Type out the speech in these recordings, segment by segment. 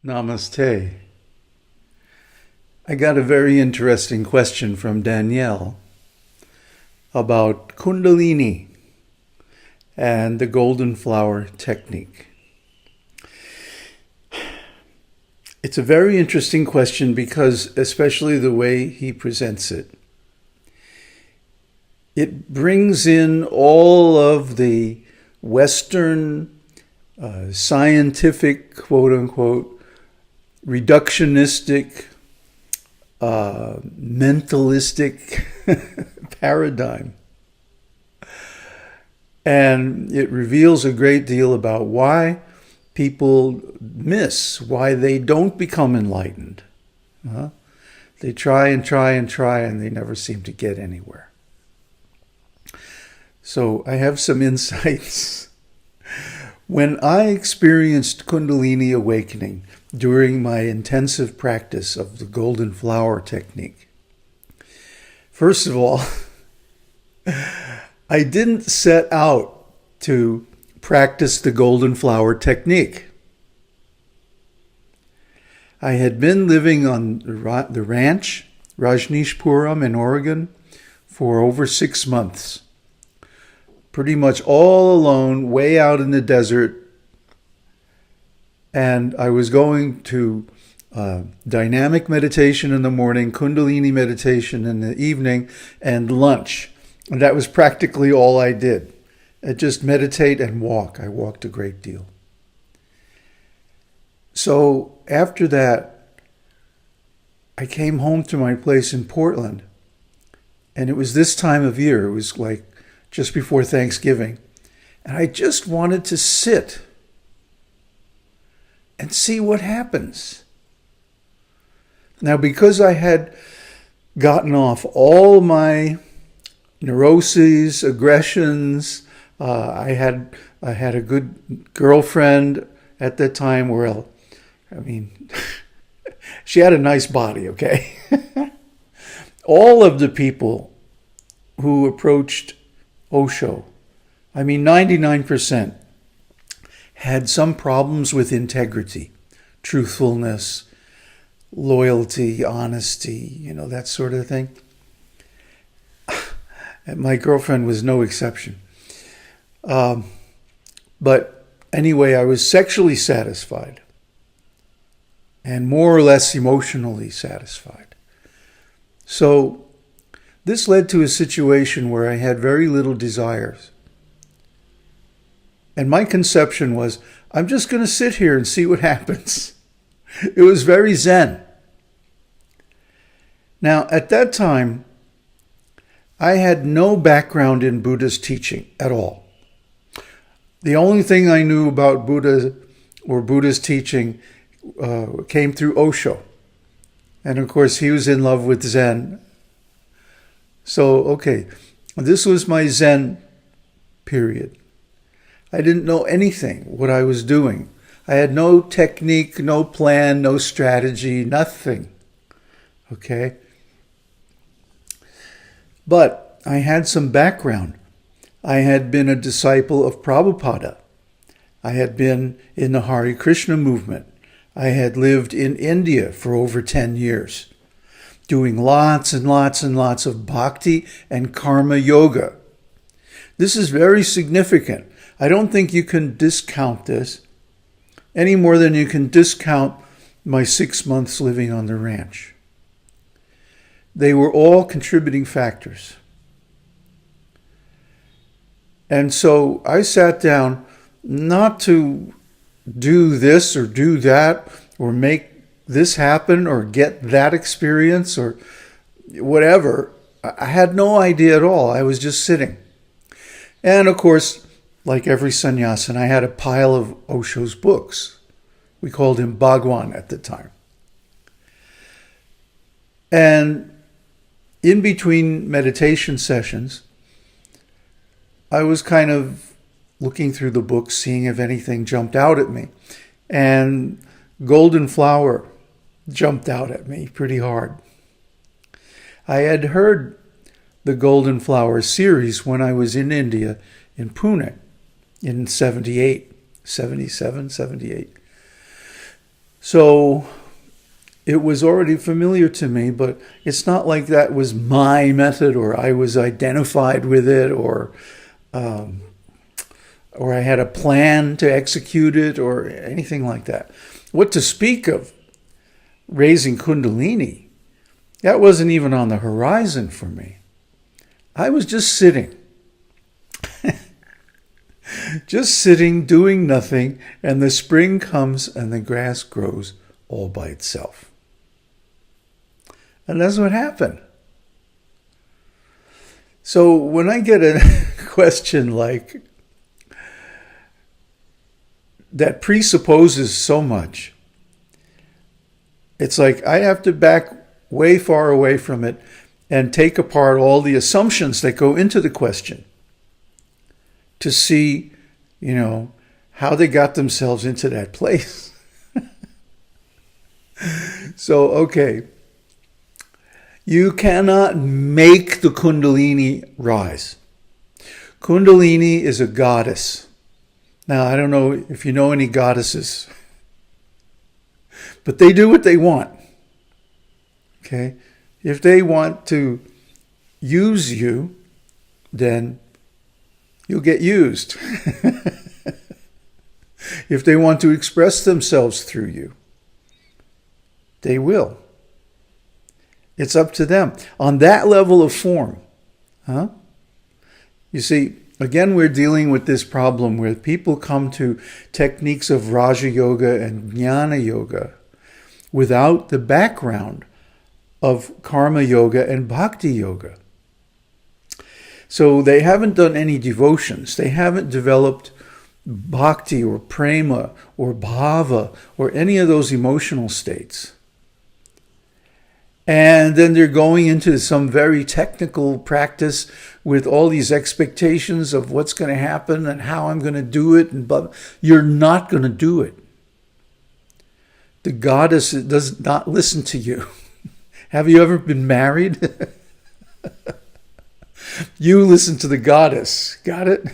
Namaste. I got a very interesting question from Danielle about Kundalini and the golden flower technique. It's a very interesting question because, especially the way he presents it, it brings in all of the Western scientific, quote-unquote, reductionistic, mentalistic paradigm. And it reveals a great deal about why people miss, why they don't become enlightened. They try and try and try, and they never seem to get anywhere. So I have some insights. When I experienced Kundalini awakening during my intensive practice of the golden flower technique, first of all, I didn't set out to practice the golden flower technique. I had been living on the ranch, Rajneeshpuram in Oregon, for over 6 months. Pretty much all alone, way out in the desert. And I was going to dynamic meditation in the morning, Kundalini meditation in the evening, and lunch. And that was practically all I did. I just meditate and walk. I walked a great deal. So after that, I came home to my place in Portland. And it was this time of year. It was like just before Thanksgiving. And I just wanted to sit and see what happens. Now, because I had gotten off all my neuroses, aggressions, I had a good girlfriend at that time. She had a nice body, okay? All of the people who approached Osho, 99%, had some problems with integrity, truthfulness, loyalty, honesty, that sort of thing. And my girlfriend was no exception. But anyway, I was sexually satisfied and more or less emotionally satisfied. So this led to a situation where I had very little desires. And my conception was, I'm just going to sit here and see what happens. It was very Zen. Now, at that time, I had no background in Buddhist teaching at all. The only thing I knew about Buddha or Buddhist teaching came through Osho. And of course, he was in love with Zen. So, okay, this was my Zen period. I didn't know anything, what I was doing. I had no technique, no plan, no strategy, nothing. Okay? But I had some background. I had been a disciple of Prabhupada. I had been in the Hare Krishna movement. I had lived in India for over 10 years, doing lots and lots and lots of bhakti and karma yoga. This is very significant. I don't think you can discount this any more than you can discount my 6 months living on the ranch. They were all contributing factors. And so I sat down not to do this or do that or make this happen or get that experience or whatever. I had no idea at all. I was just sitting. And of course, like every sannyasin, I had a pile of Osho's books. We called him Bhagwan at the time. And in between meditation sessions, I was kind of looking through the books, seeing if anything jumped out at me. And Golden Flower jumped out at me pretty hard. I had heard the Golden Flower series when I was in India, in Pune, in 78. So it was already familiar to me, but it's not like that was my method, or I was identified with it, or I had a plan to execute it, or anything like that. What to speak of raising Kundalini, that wasn't even on the horizon for me. I was just sitting. Just sitting, doing nothing, and the spring comes and the grass grows all by itself. And that's what happened. So when I get a question like that presupposes so much, it's like I have to back way far away from it and take apart all the assumptions that go into the question to see, how they got themselves into that place. So, okay. You cannot make the Kundalini rise. Kundalini is a goddess. Now, I don't know if you know any goddesses, but they do what they want. Okay? If they want to use you, then you'll get used. If they want to express themselves through you, they will. It's up to them. On that level of form, You see, again, we're dealing with this problem where people come to techniques of Raja Yoga and Jnana Yoga without the background of Karma Yoga and Bhakti Yoga. So they haven't done any devotions. They haven't developed bhakti or prema or bhava or any of those emotional states. And then they're going into some very technical practice with all these expectations of what's going to happen and how I'm going to do it. And blah. You're not going to do it. The goddess does not listen to you. Have you ever been married? You listen to the goddess. Got it?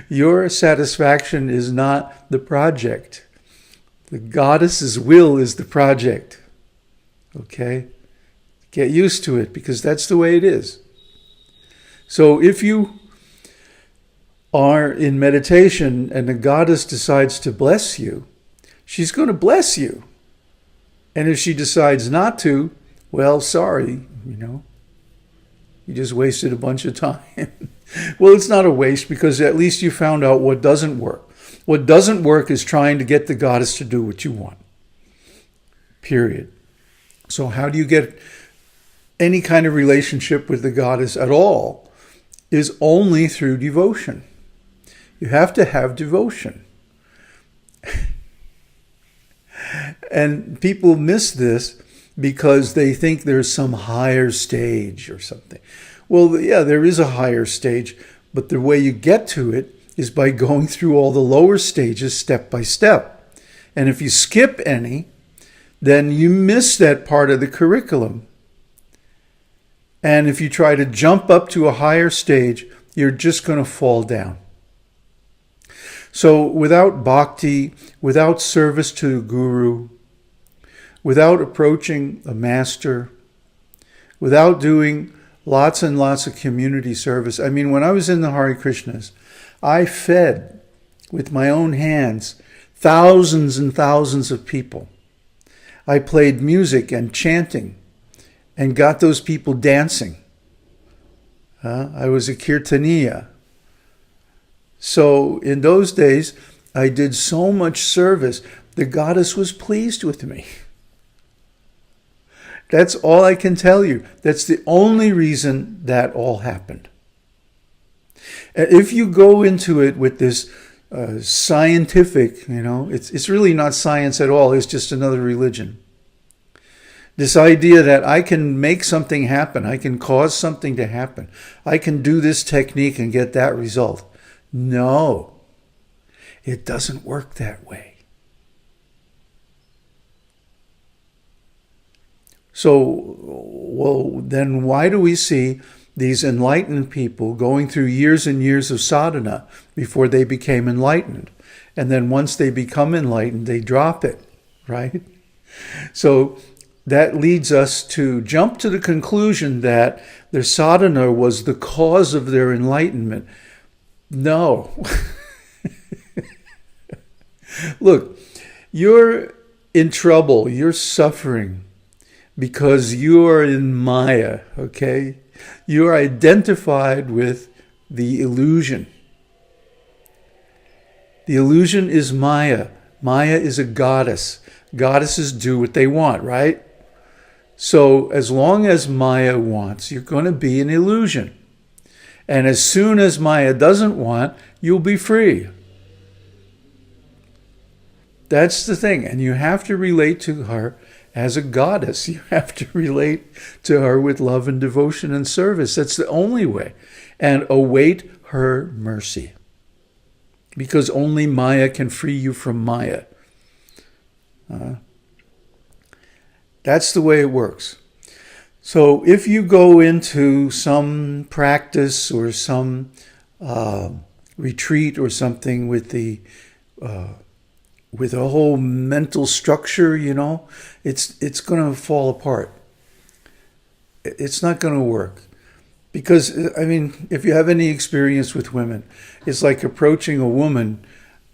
Your satisfaction is not the project. The goddess's will is the project. Okay? Get used to it, because that's the way it is. So if you are in meditation and the goddess decides to bless you, she's going to bless you. And if she decides not to, well, sorry, you just wasted a bunch of time. Well, it's not a waste, because at least you found out what doesn't work. What doesn't work is trying to get the goddess to do what you want. Period. So how do you get any kind of relationship with the goddess at all? Is only through devotion. You have to have devotion. And people miss this because they think there's some higher stage or something. Well, yeah, there is a higher stage, but the way you get to it is by going through all the lower stages step by step. And if you skip any, then you miss that part of the curriculum. And if you try to jump up to a higher stage, you're just going to fall down. So without bhakti, without service to the guru, without approaching a master, without doing lots and lots of community service. I mean, when I was in the Hare Krishnas, I fed with my own hands thousands and thousands of people. I played music and chanting and got those people dancing. I was a kirtaniya. So in those days, I did so much service, the goddess was pleased with me. That's all I can tell you. That's the only reason that all happened. If you go into it with this scientific, it's really not science at all. It's just another religion. This idea that I can make something happen. I can cause something to happen. I can do this technique and get that result. No, it doesn't work that way. So, well, then why do we see these enlightened people going through years and years of sadhana before they became enlightened? And then once they become enlightened, they drop it, right? So that leads us to jump to the conclusion that their sadhana was the cause of their enlightenment. No. Look, you're in trouble, you're suffering because you are in Maya, okay? You're identified with the illusion. The illusion is Maya. Maya is a goddess. Goddesses do what they want, right? So as long as Maya wants, you're going to be an illusion. And as soon as Maya doesn't want, you'll be free. That's the thing. And you have to relate to her as a goddess. You have to relate to her with love and devotion and service. That's the only way. And await her mercy. Because only Maya can free you from Maya. That's the way it works. So if you go into some practice or some retreat or something with a whole mental structure, it's going to fall apart. It's not going to work. Because, if you have any experience with women, it's like approaching a woman,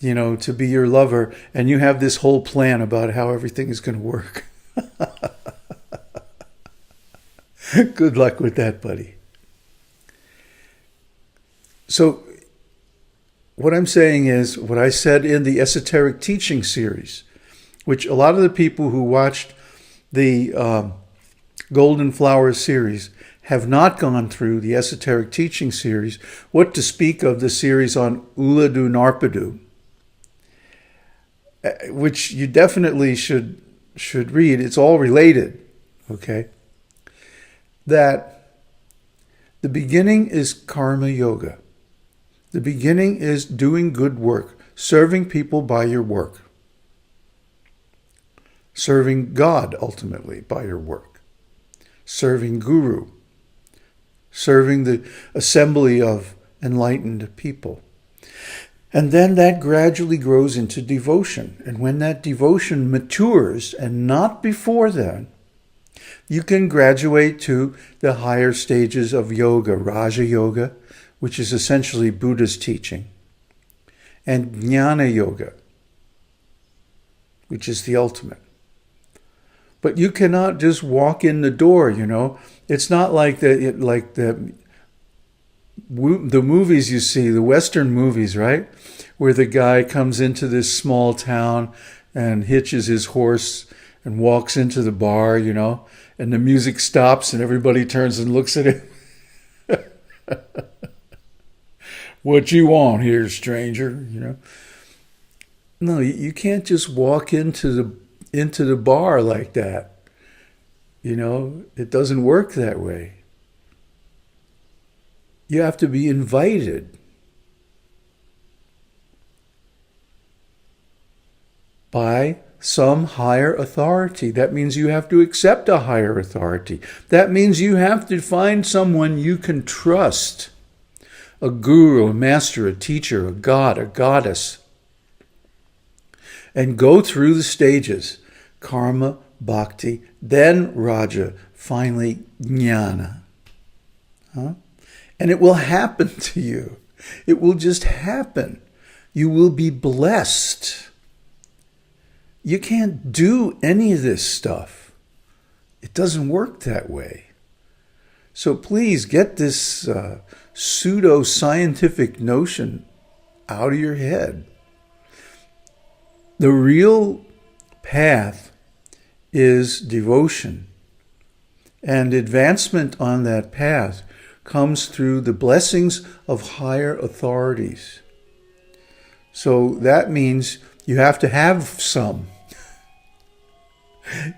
to be your lover, and you have this whole plan about how everything is going to work. Good luck with that, buddy. So, what I'm saying is what I said in the esoteric teaching series, which a lot of the people who watched the Golden Flowers series have not gone through the esoteric teaching series, what to speak of the series on Ulladu Narpadu, which you definitely should read. It's all related, okay? That the beginning is karma yoga. The beginning is doing good work, serving people by your work, serving God ultimately by your work, serving Guru, serving the assembly of enlightened people. And then that gradually grows into devotion. And when that devotion matures, and not before then, you can graduate to the higher stages of yoga, Raja Yoga, which is essentially Buddha's teaching, and Jnana Yoga, which is the ultimate. But you cannot just walk in the door, It's not like the movies you see, the Western movies, right? Where the guy comes into this small town and hitches his horse and walks into the bar, and the music stops and everybody turns and looks at him. What you want here, stranger? No, you can't just walk into the bar like that. It doesn't work that way. You have to be invited by some higher authority. That means you have to accept a higher authority. That means you have to find someone you can trust. A guru, a master, a teacher, a god, a goddess. And go through the stages. Karma, bhakti, then raja, finally jnana. And it will happen to you. It will just happen. You will be blessed. You can't do any of this stuff. It doesn't work that way. So please get this pseudo-scientific notion out of your head. The real path is devotion. And advancement on that path comes through the blessings of higher authorities. So that means you have to have some.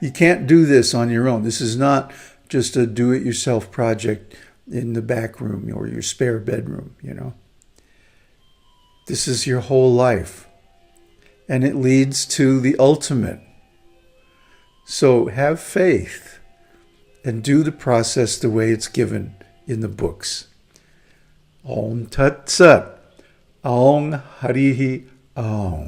You can't do this on your own. This is not just a do-it-yourself project in the back room or your spare bedroom, This is your whole life. And it leads to the ultimate. So have faith and do the process the way it's given in the books. Om Tat Sat. Aung Harihi Oh,